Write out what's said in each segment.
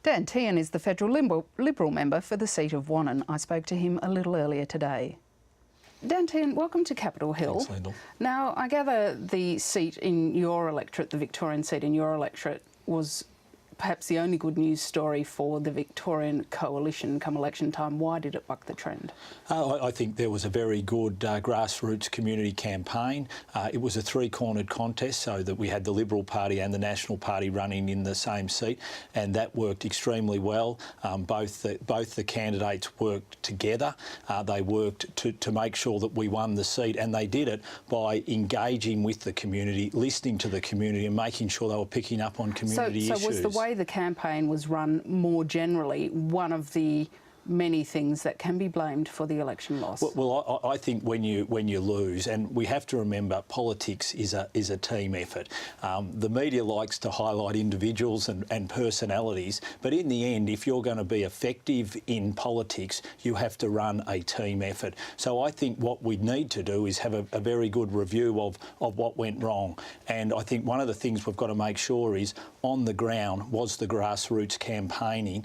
Dan Tehan is the federal Liberal member for the seat of Wannon. I spoke to him a little earlier today. Dan Tehan, welcome to Capitol Hill. Thanks, Lyndall. Now, I gather the seat in your electorate, the Victorian seat in your electorate, was perhaps the only good news story for the Victorian coalition come election time. Why did it buck the trend? I think there was a very good grassroots community campaign. It was a three-cornered contest, so that we had the Liberal Party and the National Party running in the same seat, and that worked extremely well. Both the candidates worked together. They worked to make sure that we won the seat, and they did it by engaging with the community, listening to the community and making sure they were picking up on community issues. So was the way the campaign was run more generally one of the many things that can be blamed for the election loss? Well, I think when you lose, and we have to remember, politics is a team effort. The media likes to highlight individuals and personalities, but in the end, if you're going to be effective in politics, you have to run a team effort. So I think what we need to do is have a very good review of what went wrong. And I think one of the things we've got to make sure is, on the ground, was the grassroots campaigning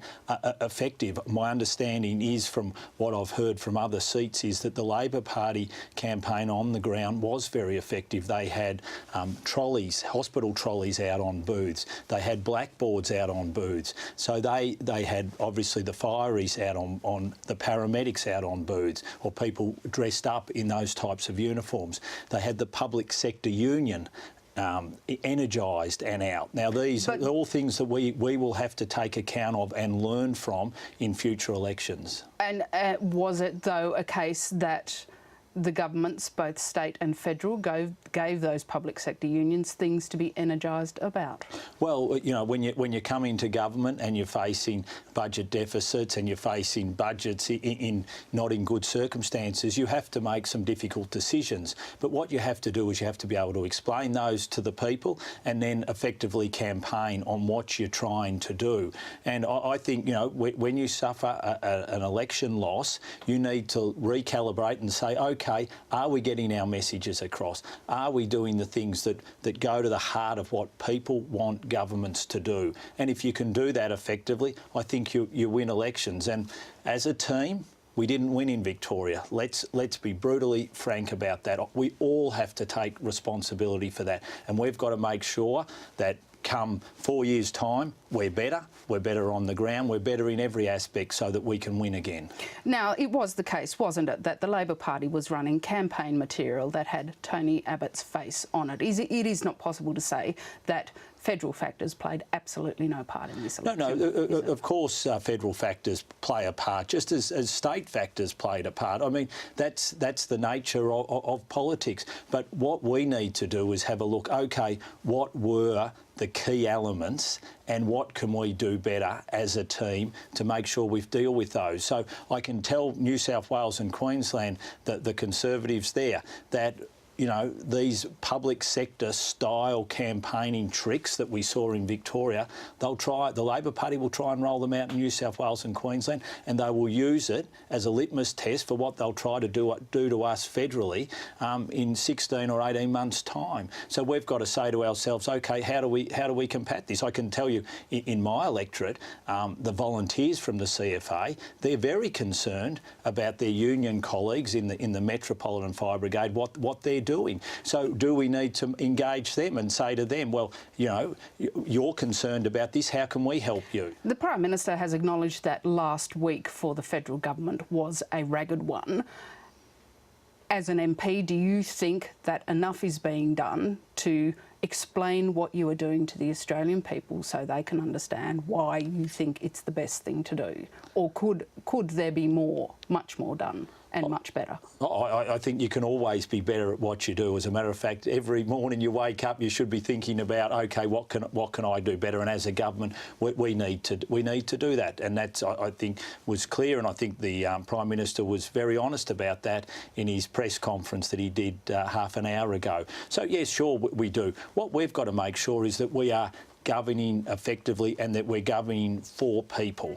effective? My understanding is, from what I've heard from other seats, is that the Labor Party campaign on the ground was very effective. They had trolleys, hospital trolleys out on booths. They had blackboards out on booths. So they had obviously the fireys out on the paramedics out on booths, or people dressed up in those types of uniforms. They had the public sector union energised and out. Now, these are all things that we will have to take account of and learn from in future elections. And was it, though, a case that the governments, both state and federal, gave those public sector unions things to be energised about? Well, you know, when you come into government and you're facing budget deficits and you're facing budgets not in good circumstances, you have to make some difficult decisions. But what you have to do is you have to be able to explain those to the people and then effectively campaign on what you're trying to do. And I think, you know, when you suffer an election loss, you need to recalibrate and say, OK, are we getting our messages across? Are we doing the things that go to the heart of what people want governments to do? And if you can do that effectively, I think you win elections. And as a team, we didn't win in Victoria. Let's be brutally frank about that. We all have to take responsibility for that. And we've got to make sure that come 4 years' time, we're better on the ground, we're better in every aspect, so that we can win again. Now, it was the case, wasn't it, that the Labor Party was running campaign material that had Tony Abbott's face on it? It is not possible to say that federal factors played absolutely no part in this election. No, of course federal factors play a part, just as state factors played a part. I mean, that's the nature of politics. But what we need to do is have a look, OK, what were the key elements and what can we do better as a team to make sure we deal with those. So I can tell New South Wales and Queensland, the Conservatives there, that, you know, these public sector style campaigning tricks that we saw in Victoria, the Labor Party will try and roll them out in New South Wales and Queensland, and they will use it as a litmus test for what they'll try to do to us federally in 16 or 18 months' time. So we've got to say to ourselves, OK, how do we combat this? I can tell you, in my electorate, the volunteers from the CFA, they're very concerned about their union colleagues in the Metropolitan Fire Brigade, what they're doing. So do we need to engage them and say to them, well, you know, you're concerned about this, how can we help you? The Prime Minister has acknowledged that last week for the federal government was a ragged one. As an MP, do you think that enough is being done to explain what you are doing to the Australian people so they can understand why you think it's the best thing to do? Or could there be more, much more done and much better? I think you can always be better at what you do. As a matter of fact, every morning you wake up, you should be thinking about, OK, what can I do better? And as a government, we need to do that. And that's, I think, was clear. And I think the Prime Minister was very honest about that in his press conference that he did half an hour ago. So yes, sure, we do. What we've got to make sure is that we are governing effectively and that we're governing for people.